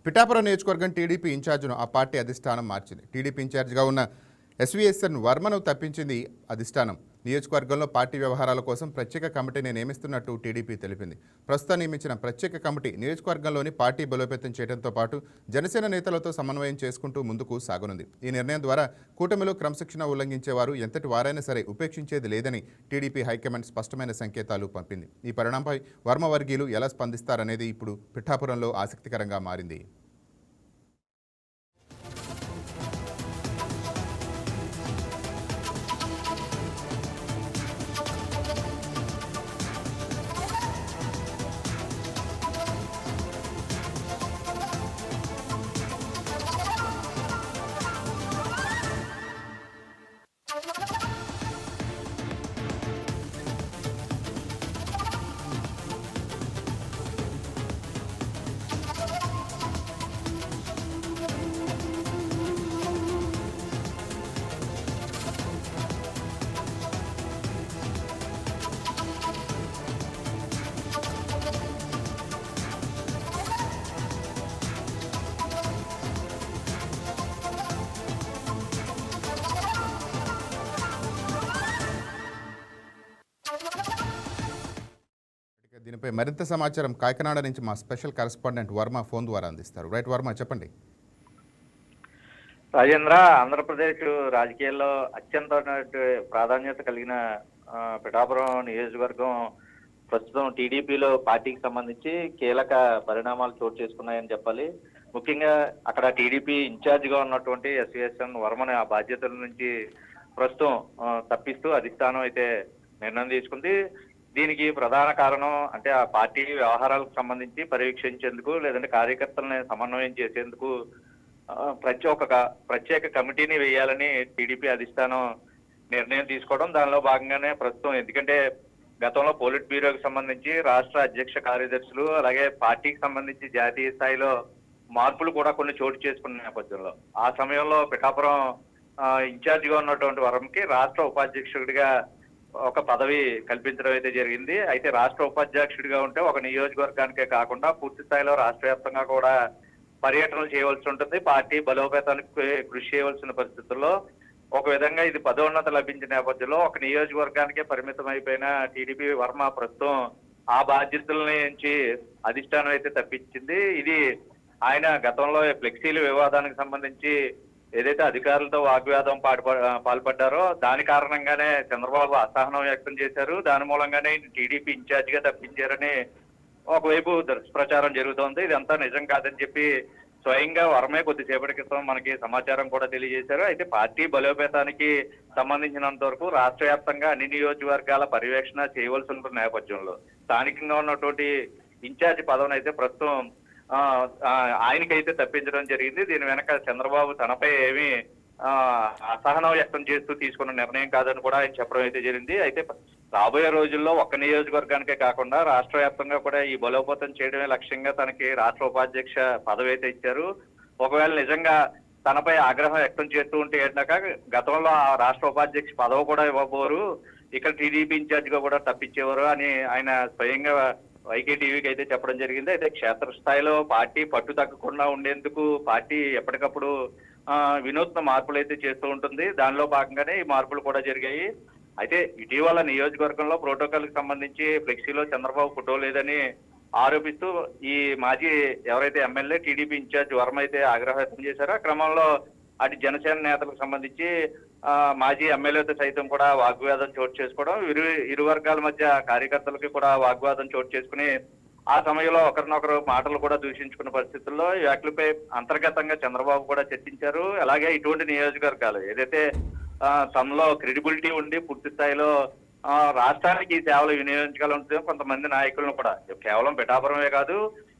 పిఠాపురం నియోజకవర్గం టీడీపీ ఇన్ఛార్జ్ను ఆ పార్టీ అధిష్టానం మార్చింది. టీడీపీ ఇన్ఛార్జ్గా ఉన్న ఎస్వీఎస్ఎన్ వర్మను తప్పించింది అధిష్టానం. నియోజకవర్గంలో పార్టీ వ్యవహారాల కోసం ప్రత్యేక కమిటీని నియమిస్తున్నట్టు టీడీపీ తెలిపింది. ప్రస్తుతం నియమించిన ప్రత్యేక కమిటీ నియోజకవర్గంలోని పార్టీ బలోపేతం చేయడంతో పాటు జనసేన నేతలతో సమన్వయం చేసుకుంటూ ముందుకు సాగనుంది. ఈ నిర్ణయం ద్వారా కూటమిలో క్రమశిక్షణ ఉల్లంఘించేవారు ఎంతటి వారైనా సరే ఉపేక్షించేది లేదని టీడీపీ హైకమాండ్ స్పష్టమైన సంకేతాలు పంపింది. ఈ పరిణామంపై వర్మ వర్గీయులు ఎలా స్పందిస్తారనేది ఇప్పుడు పిఠాపురంలో ఆసక్తికరంగా మారింది. దీనిపై మరింత సమాచారం కాకినాడ నుంచి మా స్పెషల్ కరెస్పాండెంట్ వర్మ ఫోన్ ద్వారా అందిస్తారు. రైట్ వర్మ, చెప్పండి. రాజేంద్ర, ఆంధ్రప్రదేశ్ రాజకీయాల్లో అత్యంత ప్రాధాన్యత కలిగిన పిఠాపురం నియోజకవర్గం ప్రస్తుతం టీడీపీలో పార్టీకి సంబంధించి కీలక పరిణామాలు చోటు చేసుకున్నాయని చెప్పాలి. ముఖ్యంగా అక్కడ టీడీపీ ఇన్ఛార్జిగా ఉన్నటువంటి ఎస్వీఎస్ఎన్ వర్మని ఆ బాధ్యతల నుంచి ప్రస్తుతం తప్పిస్తూ అధిష్టానం అయితే నిర్ణయం తీసుకుంది. దీనికి ప్రధాన కారణం అంటే ఆ పార్టీ వ్యవహారాలకు సంబంధించి పర్యవేక్షించేందుకు లేదంటే కార్యకర్తలని సమన్వయం చేసేందుకు ప్రత్యేక కమిటీని వేయాలని టీడీపీ అధిష్టానం నిర్ణయం తీసుకోవడం. దానిలో భాగంగానే ప్రస్తుతం ఎందుకంటే గతంలో పోలిట్ బ్యూరోకి సంబంధించి రాష్ట్ర అధ్యక్ష కార్యదర్శులు అలాగే పార్టీకి సంబంధించి జాతీయ స్థాయిలో మార్పులు కూడా కొన్ని చోటు చేసుకున్న నేపథ్యంలో ఆ సమయంలో పిఠాపురం ఇన్ఛార్జిగా ఉన్నటువంటి వరంకి రాష్ట్ర ఉపాధ్యక్షుడిగా ఒక పదవి కల్పించడం అయితే జరిగింది. అయితే రాష్ట్ర ఉపాధ్యక్షుడిగా ఉంటే ఒక నియోజకవర్గానికే కాకుండా పూర్తి స్థాయిలో రాష్ట్ర వ్యాప్తంగా కూడా పర్యటనలు చేయవలసి ఉంటుంది. పార్టీ బలోపేతానికి కృషి చేయవలసిన పరిస్థితుల్లో ఒక విధంగా ఇది పదోన్నత లభించిన నేపథ్యంలో ఒక నియోజకవర్గానికే పరిమితం అయిపోయిన టీడీపీ వర్మ ప్రస్తుతం ఆ బాధ్యతల నుంచి అధిష్టానం అయితే తప్పించింది. ఇది ఆయన గతంలో ఫ్లెక్సీల వివాదానికి సంబంధించి ఏదైతే అధికారులతో వాగ్వాదం పాల్పడ్డారో దాని కారణంగానే చంద్రబాబు అసహనం వ్యక్తం చేశారు. దాని మూలంగానే టీడీపీ ఇన్ఛార్జిగా తప్పించారని ఒకవైపు దుష్ప్రచారం జరుగుతోంది. ఇదంతా నిజం కాదని చెప్పి స్వయంగా వర్మే కొద్దిసేపటి క్రితం మనకి సమాచారం కూడా తెలియజేశారు. అయితే పార్టీ బలోపేతానికి సంబంధించినంత వరకు రాష్ట్ర వ్యాప్తంగా అన్ని నియోజకవర్గాల పర్యవేక్షణ చేయవలసి ఉన్న నేపథ్యంలో స్థానికంగా ఉన్నటువంటి ఇన్ఛార్జి పదవిని అయితే ప్రస్తుతం ఆయనకైతే తప్పించడం జరిగింది. దీని వెనక చంద్రబాబు తనపై ఏమీ అసహనం వ్యక్తం చేస్తూ తీసుకున్న నిర్ణయం కాదని కూడా ఆయన చెప్పడం అయితే జరిగింది. అయితే రాబోయే రోజుల్లో ఒక్క నియోజకవర్గానికే కాకుండా రాష్ట్ర వ్యాప్తంగా కూడా ఈ బలోపేతం చేయడమే లక్ష్యంగా తనకి రాష్ట్ర ఉపాధ్యక్ష పదవి అయితే ఇచ్చారు. ఒకవేళ నిజంగా తనపై ఆగ్రహం వ్యక్తం చేస్తూ ఉంటే ఏంటక గతంలో ఆ రాష్ట్ర ఉపాధ్యక్ష పదవి కూడా ఇవ్వబోరు, ఇక్కడ టీడీపీ ఇన్ఛార్జిగా కూడా తప్పించేవారు అని ఆయన స్వయంగా వైకే టీవీకి అయితే చెప్పడం జరిగింది. అయితే క్షేత్రస్థాయిలో పార్టీ పట్టు తగ్గకుండా ఉండేందుకు పార్టీ ఎప్పటికప్పుడు వినూత్న మార్పులు అయితే చేస్తూ ఉంటుంది. దానిలో భాగంగానే ఈ మార్పులు కూడా జరిగాయి. అయితే ఇటీవల నియోజకవర్గంలో ప్రోటోకాల్ కి సంబంధించి ఫ్లెక్సీలో చంద్రబాబు ఫోటో లేదని ఆరోపిస్తూ ఈ మాజీ ఎవరైతే ఎమ్మెల్యే టీడీపీ ఇన్ఛార్జ్ వర్మ అయితే ఆగ్రహం వ్యక్తం చేశారో ఆ క్రమంలో అటు జనసేన నేతలకు సంబంధించి మాజీ ఎమ్మెల్యేతో సైతం కూడా వాగ్వాదం చోటు చేసుకోవడం, ఇరు వర్గాల మధ్య కార్యకర్తలకి కూడా వాగ్వాదం చోటు చేసుకుని ఆ సమయంలో ఒకరినొకరు మాటలు కూడా దూషించుకున్న పరిస్థితుల్లో ఈ వ్యాఖ్యలపై అంతర్గతంగా చంద్రబాబు కూడా చర్చించారు. అలాగే ఇటువంటి నియోజకవర్గాలు ఏదైతే తమలో క్రెడిబిలిటీ ఉండి పూర్తి స్థాయిలో రాష్ట్రానికి సేవలు వినియోగించగలుగుతుందో కొంతమంది నాయకులను కూడా కేవలం పిఠాపురమే కాదు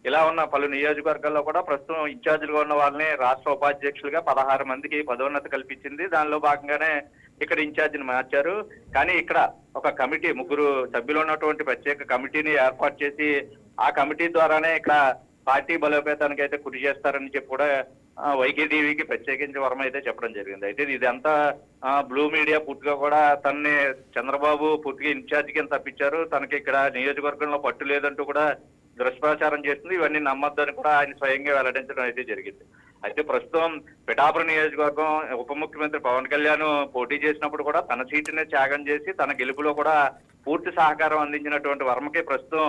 ఇలా ఉన్న పలు నియోజకవర్గాల్లో కూడా ప్రస్తుతం ఇన్ఛార్జీలుగా ఉన్న వాళ్ళని రాష్ట్ర ఉపాధ్యక్షులుగా 16 మందికి పదోన్నతి కల్పించింది. దానిలో భాగంగానే ఇక్కడ ఇన్ఛార్జిని మార్చారు. కానీ ఇక్కడ ఒక కమిటీ 3 సభ్యులు ఉన్నటువంటి ప్రత్యేక కమిటీని ఏర్పాటు చేసి ఆ కమిటీ ద్వారానే ఇక్కడ పార్టీ బలోపేతానికి అయితే కృషి చేస్తారని చెప్పి కూడా వైకే టీవీకి ప్రత్యేకించి వర్మ అయితే చెప్పడం జరిగింది. అయితే ఇదంతా బ్లూ మీడియా పూర్తిగా కూడా తనని చంద్రబాబు పూర్తిగా ఇన్ఛార్జ్ కింద తప్పించారు, తనకి ఇక్కడ నియోజకవర్గంలో పట్టు లేదంటూ కూడా దుష్ప్రచారం చేస్తుంది, ఇవన్నీ నమ్మొద్దని కూడా ఆయన స్వయంగా వెల్లడించడం అయితే జరిగింది. అయితే ప్రస్తుతం పిఠాపురం నియోజకవర్గం ఉప ముఖ్యమంత్రి పవన్ కళ్యాణ్ పోటీ చేసినప్పుడు కూడా తన సీటునే త్యాగం చేసి తన గెలుపులో కూడా పూర్తి సహకారం అందించినటువంటి వర్మకి ప్రస్తుతం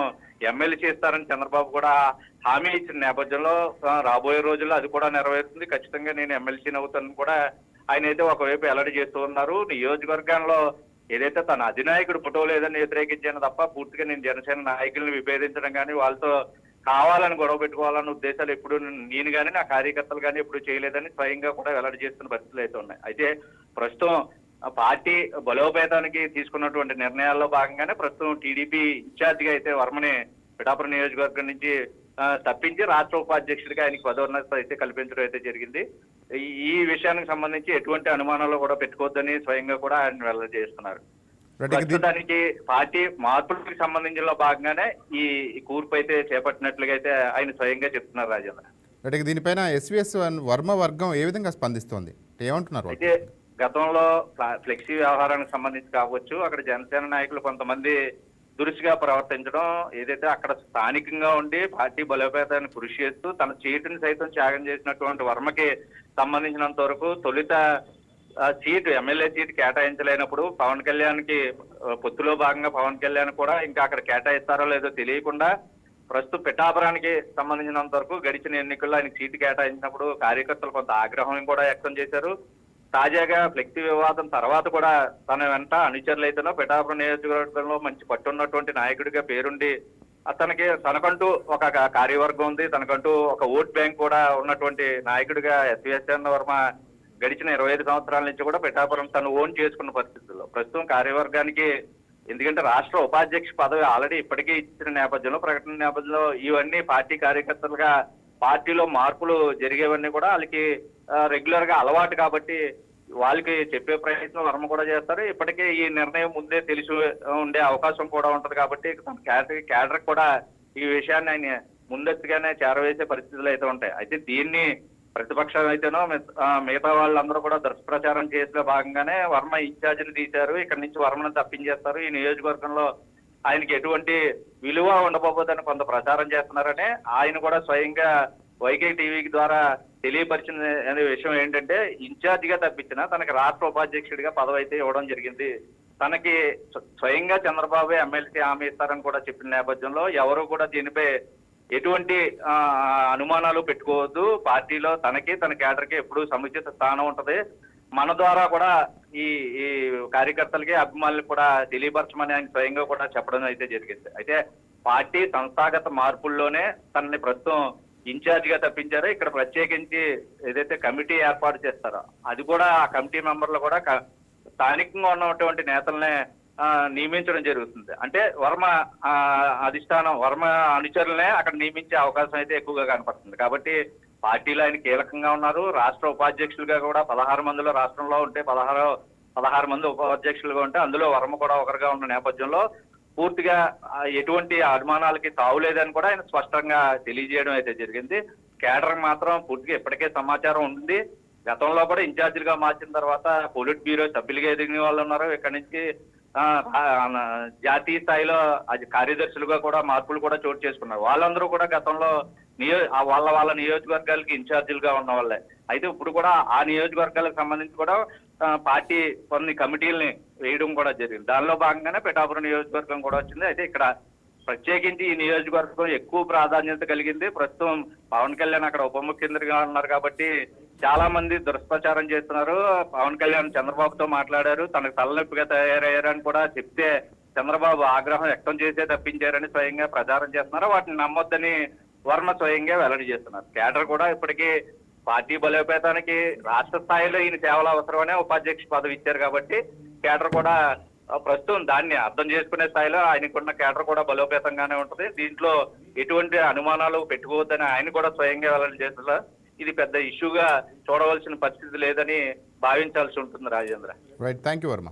ఎమ్మెల్యే చేస్తారని చంద్రబాబు కూడా హామీ ఇచ్చిన నేపథ్యంలో రాబోయే రోజుల్లో అది కూడా నెరవేరుతుంది, ఖచ్చితంగా నేను ఎమ్మెల్సీని అవుతానని కూడా ఆయన అయితే ఒకవైపు వెల్లడి చేస్తూ ఉన్నారు. నియోజకవర్గంలో ఏదైతే తన అధినాయకుడు ఫోటో లేదని వ్యతిరేకించాను తప్ప పూర్తిగా నేను జనసేన నాయకుల్ని విభేదించడం కానీ వాళ్ళతో కావాలని గొడవ పెట్టుకోవాలన్న ఉద్దేశాలు ఎప్పుడు నేను కానీ నా కార్యకర్తలు కానీ ఎప్పుడు చేయలేదని స్వయంగా కూడా వెల్లడి చేస్తున్న పరిస్థితులు అయితే ఉన్నాయి. అయితే ప్రస్తుతం పార్టీ బలోపేతానికి తీసుకున్నటువంటి నిర్ణయాల్లో భాగంగానే ప్రస్తుతం టీడీపీ ఇన్ఛార్జిగా అయితే వర్మని పిఠాపురం నియోజకవర్గం నుంచి తప్పించి రాష్ట్ర ఉపాధ్యక్షుడిగా ఆయనకి పదోన్నత అయితే కల్పించడం అయితే జరిగింది. ఈ విషయానికి సంబంధించి ఎటువంటి అనుమానాలు కూడా పెట్టుకోవద్దని స్వయంగా కూడా ఆయన వెల్లడి చేస్తున్నారు. ప్రస్తుతానికి పార్టీ మార్పులకు సంబంధించిన భాగంగానే ఈ కూర్పు అయితే చేపట్టినట్లుగా అయితే ఆయన స్వయంగా చెప్తున్నారు రాజేంద్ర. అంటే దీనిపైన ఎస్వీఎస్ వర్మ వర్గం ఏ విధంగా స్పందిస్తోంది, ఏమంటున్నారు? అయితే గతంలో ఫ్లెక్సీ వ్యవహారానికి సంబంధించి కావచ్చు, అక్కడ జనసేన నాయకులు కొంతమంది దురుసుగా ప్రవర్తించడం, ఏదైతే అక్కడ స్థానికంగా ఉండి పార్టీ బలోపేతాన్ని కృషి చేస్తూ తన సీటుని సైతం త్యాగం చేసినటువంటి వర్మకి సంబంధించినంత వరకు తొలుత సీటు ఎమ్మెల్యే సీటు కేటాయించలేనప్పుడు పవన్ కళ్యాణ్కి పొత్తులో భాగంగా పవన్ కళ్యాణ్ కూడా ఇంకా అక్కడ కేటాయిస్తారో లేదో తెలియకుండా ప్రస్తుతం పిఠాపురానికి సంబంధించినంత వరకు గడిచిన ఎన్నికల్లో ఆయనకి సీటు కేటాయించినప్పుడు కార్యకర్తలు కొంత ఆగ్రహం కూడా వ్యక్తం చేశారు. తాజాగా ఫ్లెక్సీ వివాదం తర్వాత కూడా తన వెంట అనుచరులైతేనో పిఠాపురం నియోజకవర్గంలో మంచి పట్టున్నటువంటి నాయకుడిగా పేరుండి అతనికి తనకంటూ ఒక కార్యవర్గం ఉంది, తనకంటూ ఒక ఓట్ బ్యాంక్ కూడా ఉన్నటువంటి నాయకుడిగా ఎస్వీఎస్ వర్మ గడిచిన 25 సంవత్సరాల నుంచి కూడా పిఠాపురం తను ఓన్ చేసుకున్న పరిస్థితుల్లో ప్రస్తుతం కార్యవర్గానికి, ఎందుకంటే రాష్ట్ర ఉపాధ్యక్ష పదవి ఆల్రెడీ ఇప్పటికే ఇచ్చిన నేపథ్యంలో ప్రకటన నేపథ్యంలో ఇవన్నీ పార్టీ కార్యకర్తలుగా పార్టీలో మార్పులు జరిగేవన్నీ కూడా వాళ్ళకి రెగ్యులర్ గా అలవాటు కాబట్టి వాళ్ళకి చెప్పే ప్రయత్నం వర్మ కూడా చేస్తారు. ఇప్పటికే ఈ నిర్ణయం ముందే తెలిసి ఉండే అవకాశం కూడా ఉంటది కాబట్టి క్యాడర్ కూడా ఈ విషయాన్ని ఆయన ముందస్తుగానే చేరవేసే పరిస్థితులు అయితే ఉంటాయి. అయితే దీన్ని ప్రతిపక్షం అయితేనో మిగతా వాళ్ళందరూ కూడా దుష్ప్రచారం చేసే భాగంగానే వర్మ ఇన్ఛార్జిని తీశారు, ఇక్కడ నుంచి వర్మను తప్పించేస్తారు, ఈ నియోజకవర్గంలో ఆయనకి ఎటువంటి విలువ ఉండబోదని కొంత ప్రచారం చేస్తున్నారని ఆయన కూడా స్వయంగా వైకే టీవీకి ద్వారా తెలియపరిచిన అనే విషయం ఏంటంటే ఇన్ఛార్జిగా తప్పించిన తనకి రాష్ట్ర ఉపాధ్యక్షుడిగా పదవి అయితే ఇవ్వడం జరిగింది, తనకి స్వయంగా చంద్రబాబు ఎమ్మెల్సీ హామీ ఇస్తారని కూడా చెప్పిన నేపథ్యంలో ఎవరు కూడా దీనిపై ఎటువంటి అనుమానాలు పెట్టుకోవద్దు, పార్టీలో తనకి తన కేడర్కి ఎప్పుడు సముచిత స్థానం ఉంటది, మన ద్వారా కూడా ఈ కార్యకర్తలకి అభిమానులకు కూడా తెలియపరచమని ఆయన స్వయంగా కూడా చెప్పడం అయితే జరిగింది. అయితే పార్టీ సంస్థాగత మార్పుల్లోనే తనని ప్రస్తుతం ఇన్ఛార్జిగా తప్పించారో ఇక్కడ ప్రత్యేకించి ఏదైతే కమిటీ ఏర్పాటు చేస్తారో అది కూడా ఆ కమిటీ మెంబర్లు కూడా స్థానికంగా ఉన్నటువంటి నేతలనే నియమించడం జరుగుతుంది. అంటే వర్మ అధిష్టానం వర్మ అనుచరులనే అక్కడ నియమించే అవకాశం అయితే ఎక్కువగా కనపడుతుంది. కాబట్టి పార్టీలో ఆయన కీలకంగా ఉన్నారు, రాష్ట్ర ఉపాధ్యక్షులుగా కూడా 16 మందిలో రాష్ట్రంలో ఉంటే 16 మంది ఉపాధ్యక్షులుగా ఉంటే అందులో వర్మ కూడా ఒకరుగా ఉన్న నేపథ్యంలో పూర్తిగా ఎటువంటి అనుమానాలకి తావులేదని కూడా ఆయన స్పష్టంగా తెలియజేయడం అయితే జరిగింది. కేడర్ మాత్రం పూర్తిగా ఇప్పటికే సమాచారం ఉంది, గతంలో కూడా ఇన్ఛార్జిలుగా మార్చిన తర్వాత పొలిట్ బ్యూరో సభ్యులుగా ఎదిగిన వాళ్ళు ఉన్నారు, ఇక్కడి నుంచి జాతీయ స్థాయిలో కార్యదర్శులుగా కూడా మార్పులు కూడా చోటు చేసుకున్నారు, వాళ్ళందరూ కూడా గతంలో వాళ్ళ నియోజకవర్గాలకి ఇన్ఛార్జీలుగా ఉన్న వాళ్ళే. అయితే ఇప్పుడు కూడా ఆ నియోజకవర్గాలకు సంబంధించి కూడా పార్టీ కొన్ని కమిటీలని వేయడం కూడా జరిగింది, దానిలో భాగంగానే పిఠాపురం నియోజకవర్గం కూడా వచ్చింది. అయితే ఇక్కడ ప్రత్యేకించి ఈ నియోజకవర్గం ఎక్కువ ప్రాధాన్యత కలిగింది, ప్రస్తుతం పవన్ కళ్యాణ్ అక్కడ ఉప ముఖ్యమంత్రిగా ఉన్నారు కాబట్టి చాలా మంది దుష్ప్రచారం చేస్తున్నారు, పవన్ కళ్యాణ్ చంద్రబాబుతో మాట్లాడారు, తనకు తలనొప్పిగా తయారయ్యారని కూడా చెప్తే చంద్రబాబు ఆగ్రహం వ్యక్తం చేసే తప్పించారని స్వయంగా ప్రచారం చేస్తున్నారు, వాటిని నమ్మొద్దని వర్మ స్వయంగా వెల్లడి చేస్తున్నారు. కేడర్ కూడా ఇప్పటికీ పార్టీ బలోపేతానికి రాష్ట్ర స్థాయిలో ఈయన సేవలు అవసరమనే ఉపాధ్యక్ష పదవి ఇచ్చారు కాబట్టి కేడర్ కూడా ప్రస్తుతం దాన్ని అర్థం చేసుకునే స్థాయిలో ఆయనకున్న కేడర్ కూడా బలోపేతంగానే ఉంటుంది, దీంట్లో ఎటువంటి అనుమానాలు పెట్టుకోవద్దని ఆయన కూడా స్వయంగా వెల్లడి చేస్తున్నారు. ఇది పెద్ద ఇష్యూగా చూడవలసిన పరిస్థితి లేదని భావించాల్సి ఉంటుంది Rajendra. Right, thank you Varma.